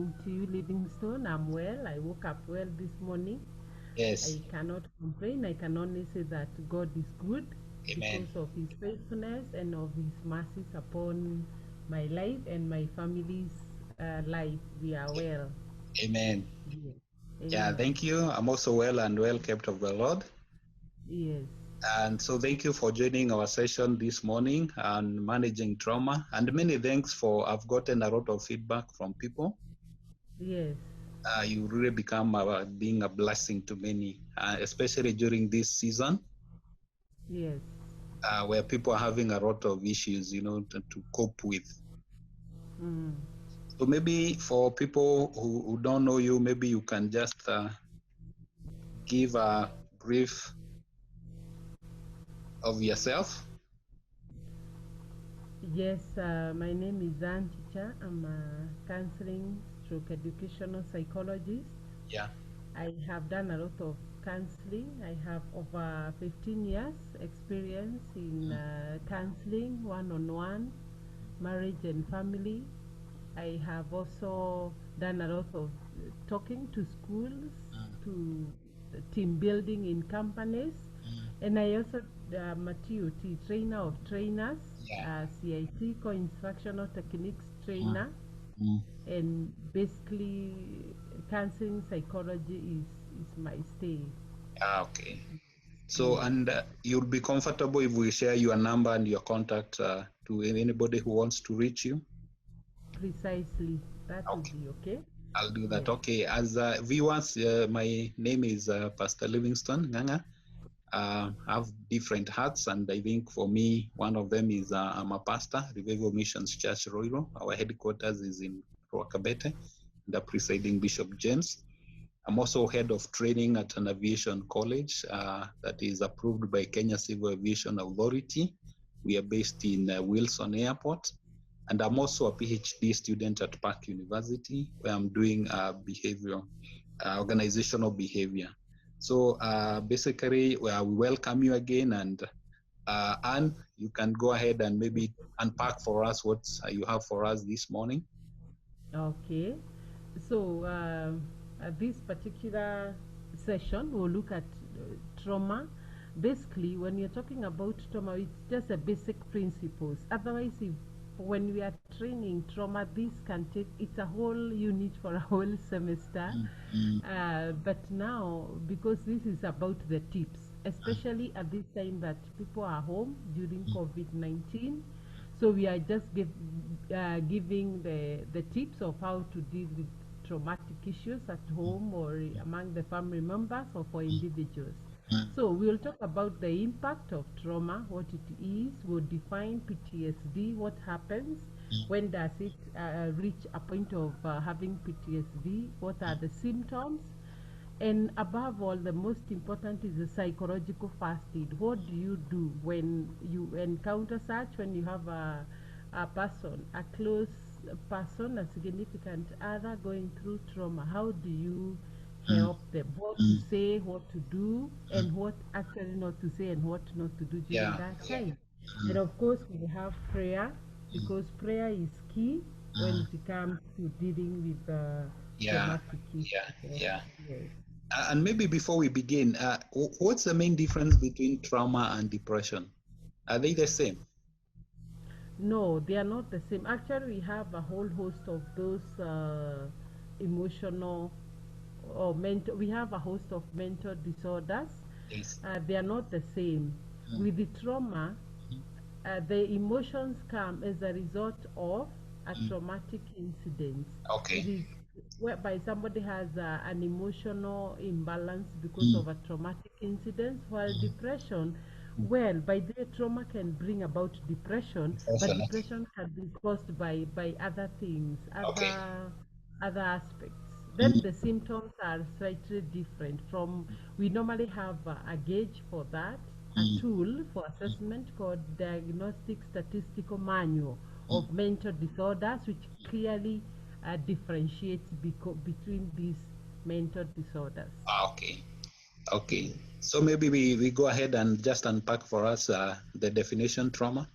morning to you, Livingstone. I'm well. I woke up well this morning. Yes. I cannot complain. I can only say that God is good Amen. because of His faithfulness and of His mercies upon my life and my family's life. We are well. Amen. Yes. Yeah, Amen. thank you. I'm also well and well kept of the Lord. Yes. And so thank you for joining our session this morning on managing trauma. And many thanks for, I've gotten a lot of feedback from people. Yes. You really become being a blessing to many, especially during this season Yes. where people are having a lot of issues, to cope with. Mm. So maybe for people who don't know you, maybe you can just give a brief of yourself. Yes, my name is Ticha. I'm a counseling stroke educational psychologist. Yeah. I have done a lot of counseling. I have over 15 years experience in Mm, counseling, one-on-one, marriage and family. I have also done a lot of talking to schools, mm, to team building in companies, mm. and I also am a TOT, trainer of trainers, Yeah. CIT, co-instructional techniques Mm, trainer, mm. and basically counseling psychology is my stay. Okay. So, Yes, and you'll be comfortable if we share your number and your contact to anybody who wants to reach you? precisely. That would Okay. be okay. I'll do that. Yes. Okay. As viewers, my name is Pastor Livingstone Nganga. I have different hats, and I think for me, one of them is I'm a pastor, Revival Missions Church Roiro. Our headquarters is in Ruakabete, the presiding Bishop James. I'm also head of training at an aviation college that is approved by Kenya Civil Aviation Authority. We are based in Wilson Airport. And I'm also a PhD student at Park University, where I'm doing organizational behavior. So basically, we welcome you again. And Anne, you can go ahead and maybe unpack for us what you have for us this morning. Okay. So, this particular session, we'll look at trauma. Basically, when you're talking about trauma, it's just the basic principles. Otherwise, if when we are training trauma, this can take it's a whole unit for a whole semester. Mm, mm, But now, because this is about the tips, mm, especially at this time that people are home during mm. COVID-19, so we are just giving the tips of how to deal with traumatic issues at home or among the family members or for individuals. Mm, So we'll talk about the impact of trauma, what it is. We'll define PTSD, what happens, mm, when does it reach a point of having PTSD, what are the symptoms, and above all, the most important is the psychological first aid. What do you do when you encounter such, when you have a person, a close person, a significant other going through trauma? How do you mm, help them? What to mm, say, what to do, mm. and what actually not to say and what not to do during Yeah. that time. And Mm, of course, we have prayer mm, because prayer is key when mm. it comes to dealing with Yeah. traumatic Yeah. issues. Yeah. Yes. And maybe before we begin, what's the main difference between trauma and depression? Are they the same? No, they are not the same. Actually, we have a whole host of those emotional or mental. We have a host of mental disorders. Yes. They are not the same. Mm, With the trauma, mm, the emotions come as a result of a mm. traumatic incident. It Okay. is whereby somebody has an emotional imbalance because Mm, of a traumatic incident, while mm, depression, mm. well, by the way, trauma can bring about depression, but Depression. Okay. depression can be caused by other things, Okay. other aspects. Then Mm, the symptoms are slightly different from, we normally have a gauge for that, a mm, tool for assessment called Diagnostic Statistical Manual mm. of Mental Disorders, which clearly differentiates between these mental disorders. Okay. Okay. Yes. So maybe we go ahead and just unpack for us the definition trauma.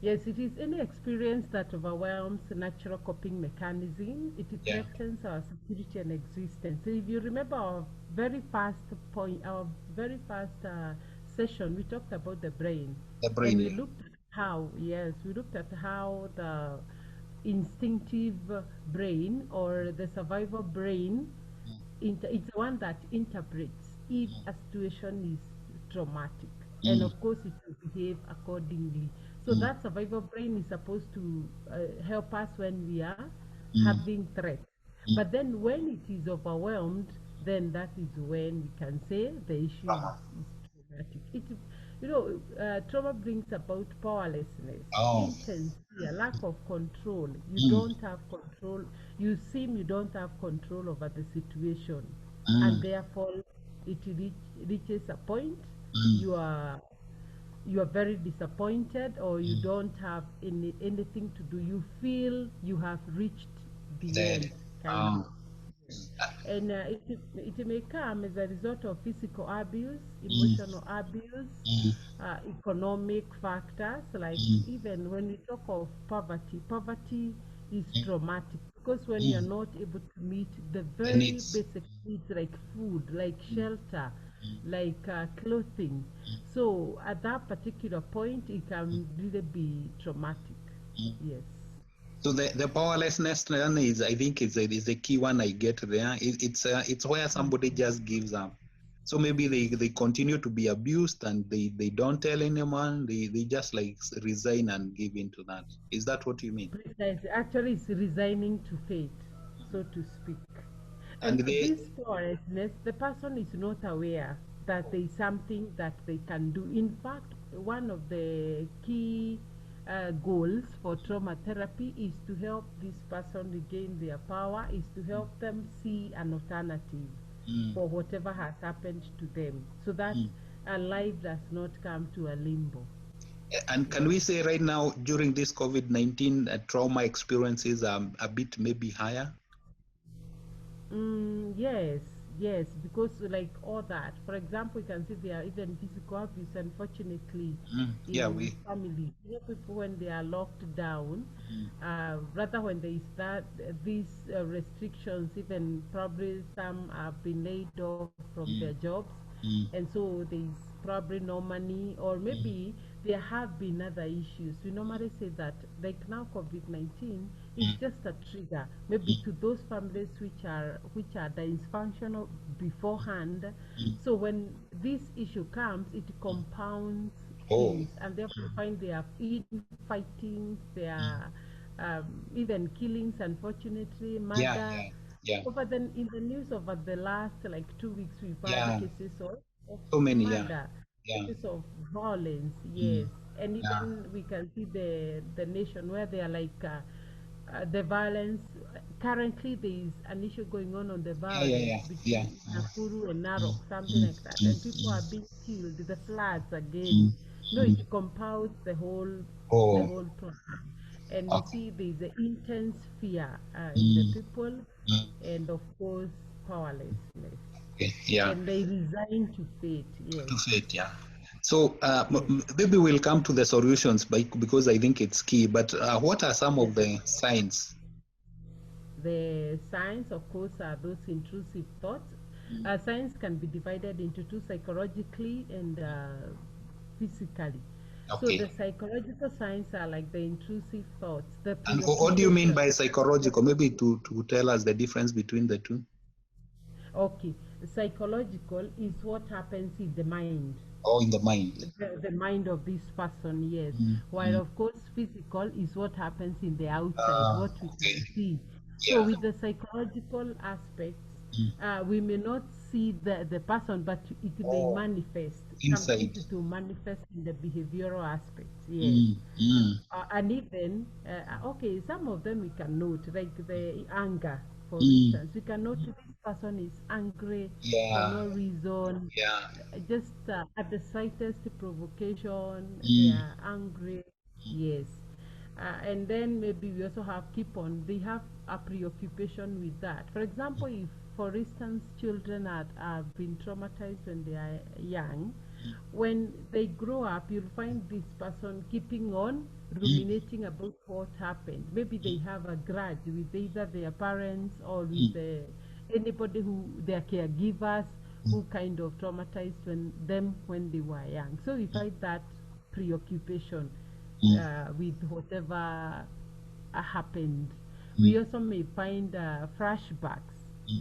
Yes, it is any experience that overwhelms the natural coping mechanism. It Yeah, threatens our security and existence. So if you remember our very first point, our very first session, we talked about the brain, the brain. and we Yeah. looked at how, yes, we looked at how the instinctive brain or the survival brain it's the one that interprets if a situation is traumatic, and Mm, of course it will behave accordingly. So mm, that survival brain is supposed to help us when we are mm, having threat. mm. But then when it is overwhelmed, then that is when we can say the issue Trauma. is traumatic. Trauma brings about powerlessness, Oh. intense fear, lack of control. You Mm, don't have control. You don't have control over the situation, and mm, therefore reaches a point mm. you are you are very disappointed, or you don't have anything to do. You feel you have reached the Dead. end, kind Oh. of. And it may come as a result of physical abuse, Mm, emotional abuse, mm, economic factors. Like mm, even when we talk of poverty, poverty is mm, traumatic because when you're mm. not able to meet the The very needs. basic needs like food, like Mm, shelter, mm, like clothing, so at that particular point, it can really be traumatic. mm. Yes. So the powerlessness then is, I think, is the key one I get there. It's where somebody just gives up. So maybe they continue to be abused and they don't tell anyone. They just like resign and give into that. Is that what you mean? Precisely. Actually, it's resigning to fate, so to speak. And And they. this powerlessness, the person is not aware that there is something that they can do. In fact, one of the key goals for trauma therapy is to help this person regain their power, is to help them see an alternative Mm, for whatever has happened to them, so that mm. a life does not come to a limbo. And can Yes. we say right now during this COVID-19 trauma experiences a bit maybe higher? Yes, yes, because like all that. For example, you can see there are even physical abuse, unfortunately, Mm, yeah, in we. families. People when they are locked down, Mm, rather when they start these restrictions, even probably some have been laid off from their mm, jobs, and mm, so there's probably no money, or mm, maybe there have been other issues. We normally say that, like now, COVID-19 is mm, just a trigger, maybe to those families which are dysfunctional beforehand. mm. So when this issue comes, it compounds Oh. things, and therefore you find there are infighting, there are Mm. even killings, unfortunately, Yeah, murder. yeah, yeah, Over in the news over the last like 2 weeks, we've had yeah. cases of So many, yeah, murder, yeah. cases of violence, Mm, yes. And yeah, even we can see the nation where they are like the violence. Currently, there is an issue going on the yeah, yeah, violence yeah, yeah. between Nakuru and Mm, Narok, something mm, like that, mm, and people are mm, being killed. The floods again. mm, No, it mm. compounds the Oh, whole problem, and you okay. see there is an intense fear in the Mm, people, mm, and of course powerlessness, okay, yeah. and they resign to fate. Yes, To fit, yeah. So yes, maybe we'll come to the solutions because I think it's key. But what are some yes. of the signs? The signs, of course, are those intrusive thoughts. Mm, Signs can be divided into two: psychologically and physically. So okay. the psychological signs are like the intrusive thoughts, the And what do you mean preoccupation. by psychological? Maybe to tell us the difference between the two. Okay, psychological is what happens in the mind, Or in the mind. the mind of this person, yes. Mm, While mm. of course physical is what happens in the outside, what we Okay. can see. So Yeah. with the psychological aspects, Mm. we may not see the person, but it may Oh, manifest. Sometimes inside. it will manifest in the behavioral aspects, yes. Mm, mm. And even okay, some of them we can note, like the anger, for Mm. instance. We can note this person is angry for Yeah. no reason, Yeah. just at the slightest provocation they Mm, are angry, yes. And then maybe we also have keep on, they have a preoccupation with that. For example, if for instance, children have been traumatized when they are young. When they grow up, you'll find this person keeping on ruminating about what happened. Maybe they have a grudge with either their parents or with anybody who their caregivers who kind of traumatized them when they were young. So we find that preoccupation with whatever happened. We also may find flashbacks,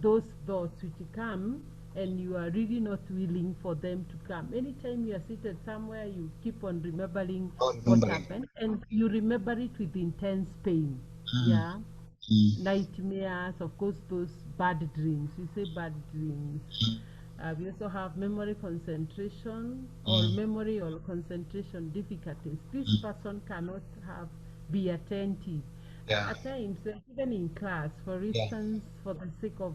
those thoughts which come and you are really not willing for them to come. Anytime you are seated somewhere, you keep on remembering Oh, what remembering. happened and you remember it with intense pain. Mm, Yeah, mm, nightmares, of course, those bad dreams. We say bad dreams. mm, We also have memory concentration or mm, memory or concentration difficulties. This mm. person cannot have be attentive. Yeah, At times, even in class, for yeah, instance, for the sake of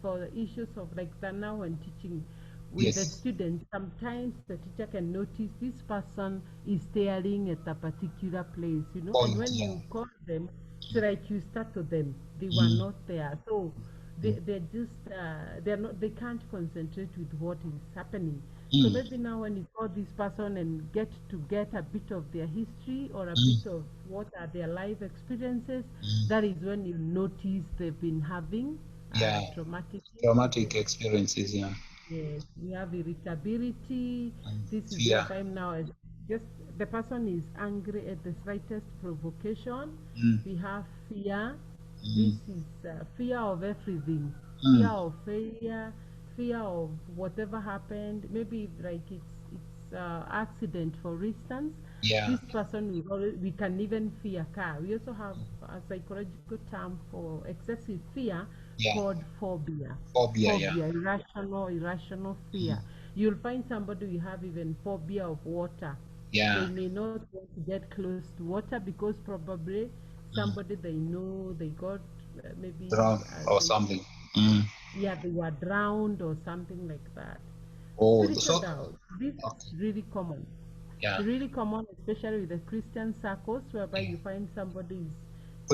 for the issues of like that now when teaching with the yes, students, sometimes the teacher can notice this person is staring at a particular place, and point, when yeah. you call them, it's like you start to them. They were Mm, not there. So mm, they're just they can't concentrate with what is happening. So mm, maybe now when you call this person and get a bit of their history or a mm, bit of what are their life experiences, mm. that is when you notice they've been having Yeah, traumatic traumatic incidents. experiences, yeah. Yes, we have irritability. And This is fear. whereby now just the person is angry at the slightest provocation. Mm, We have fear. This mm, is fear of everything. Fear mm. of failure. Fear of whatever happened. Maybe like it's accident, for instance. Yeah, This person we can even fear car. We also have a psychological term for excessive fear yeah. called phobia. Phobia, yeah. Phobia, irrational Mm, fear. You'll find somebody will have even phobia of water. They yeah. may not want to get close to water because probably Mm. somebody they know they got maybe Drown or something. Mm. yeah, they were drowned or something like that. Oh, Spiritual so, doubt. This okay. is really common. Yeah. It's really common, especially with the Christian circles, whereby Yeah. you find somebody is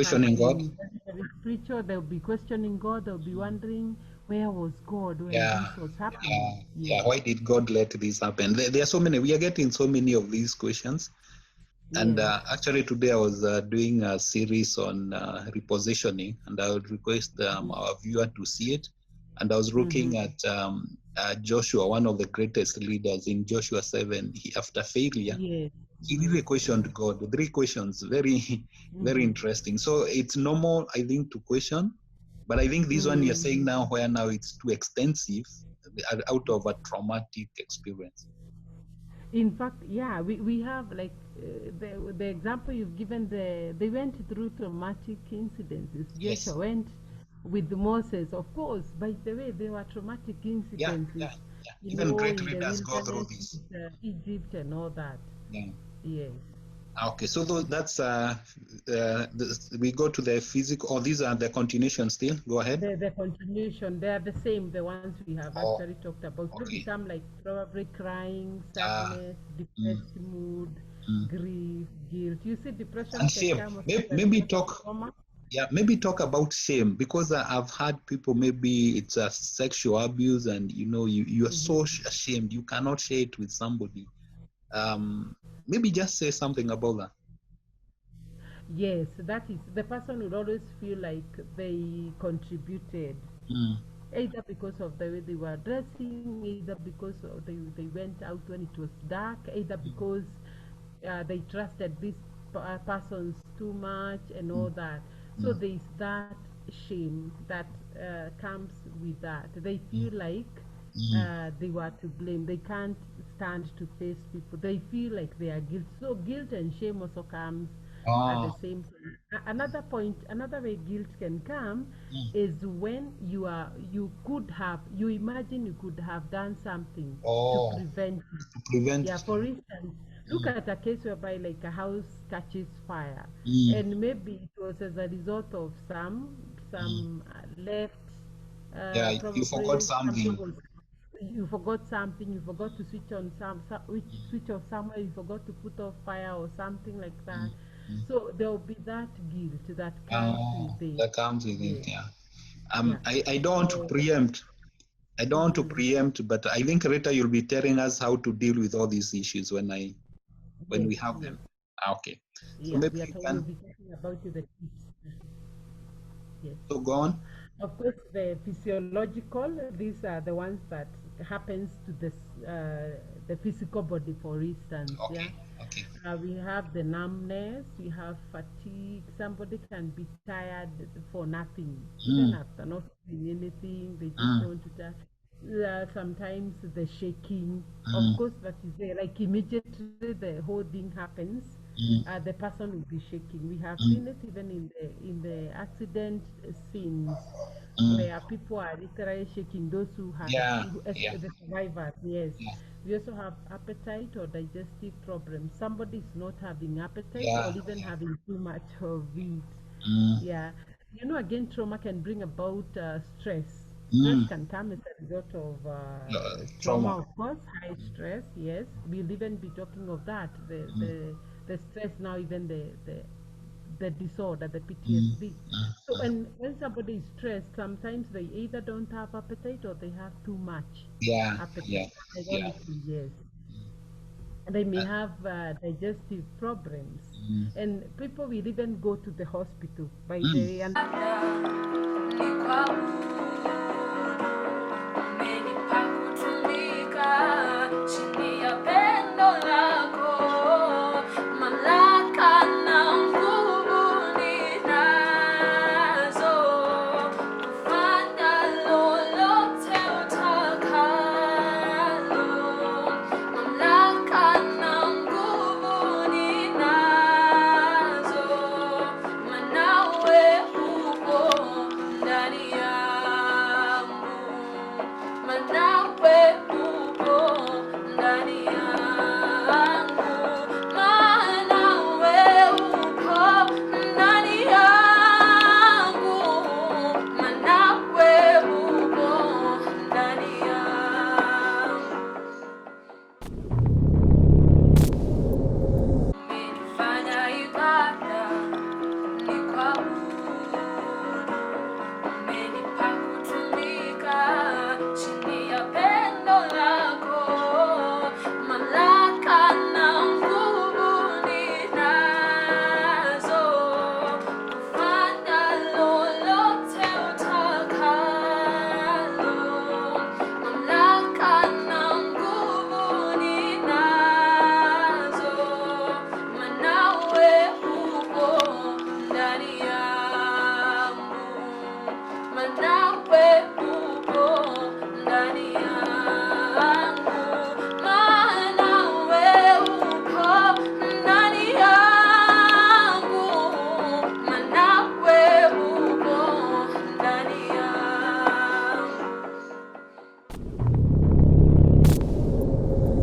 has Questioning God. been very spiritual. They'll be questioning God. They'll be wondering where was God when Yeah. this was happening. Yeah. Yeah. Yes, Why did God let this happen? There are so many. We are getting so many of these questions. And yes, actually, today I was doing a series on repositioning, and I would request our viewer to see it. And I was mm-hmm. looking at Joshua, one of the greatest leaders in Joshua 7. After failure, Yes, he yes, really questioned God. Three questions, very, very mm-hmm. interesting. So it's normal, I think, to question. But I think this one you're saying Mm. now, where now it's too extensive out of a traumatic experience. In fact, yeah, we have like the example you've given. They went through traumatic incidences. Joshua Yes. went with Moses, of course. By the way, there were traumatic Yeah, incidences, yeah, yeah. Even great in the leaders go through wilderness this. with Egypt and all that. Yeah. Yes. Okay, so that's we go to the physical. Or these are the continuation still. Go ahead. The continuation, they are the same, the ones we have Oh, actually talked about. They okay. become like probably crying, Uh, sadness, mm, depressed mood, mm. grief, guilt. You see, depression And can shame. come also Maybe, as a result of trauma. yeah, maybe talk about shame because I've had people. Maybe it's a sexual abuse, and you are so Mhm. ashamed you cannot share it with somebody. Um, Maybe just say something about that. Yes, that is, the person would always feel like they contributed, Mm, either because of the way they were dressing, either because they went out when it was dark, either because they trusted these persons too much and all mm, that. So mm, there is that shame that comes with that. They feel mm, like mm. they were to blame. They can't stand to face people. They feel like they are guilty. So guilt and shame also comes at the Oh, same time. Another point, another way guilt can come mm. is when you imagine you could have done something to Oh, prevent it. to prevent. Yeah, for instance, look Mm, at a case whereby like a house catches fire, mm, and maybe it was as a result of mm. some left, Yeah, you forgot probably something something. was, you forgot something, you forgot to switch off somewhere, you forgot to put off fire or something like Mm, that. mm. So there will be that guilt that comes with it. That comes with Yes. it. Yeah. Yeah. I don't want to So, preempt. I don't want to mm, preempt, but I think Rita, you'll be telling us how to deal with all these issues when yes, we have yes. them. Okay. So Yeah, maybe you we'll can be talking about the tips. Yes. so go on. Of course, the physiological, these are the ones that happens to the physical body, for instance. Yeah. Okay. Okay. We have the numbness, we have fatigue. Somebody can be tired for nothing, even Mm, after not doing anything, they just mm, want to die. Sometimes the shaking, of mm, course, that is there. Like immediately the whole thing happens, mm, the person will be shaking. We have mm, seen it even in the accident scenes mm. where people are literally shaking. Those who had Yeah. Yeah. the survivors, yes. Yeah. We also have appetite or digestive problems. Somebody is not having appetite or Yeah. even having too much of it. Mm, Yeah. Again, trauma can bring about stress. Stress mm. can come as a result of Trauma. trauma, of course, high stress, yes. We'll even be talking of that, Mm, the stress now, even the disorder, the mm, PTSD. mm, So mm. when somebody is stressed, sometimes they either don't have appetite or they have too much Yeah. Yeah. appetite. Yeah. Ironically, yes. Mm, They may uh, have digestive problems. mm, And people will even go to the hospital by the mm. way. And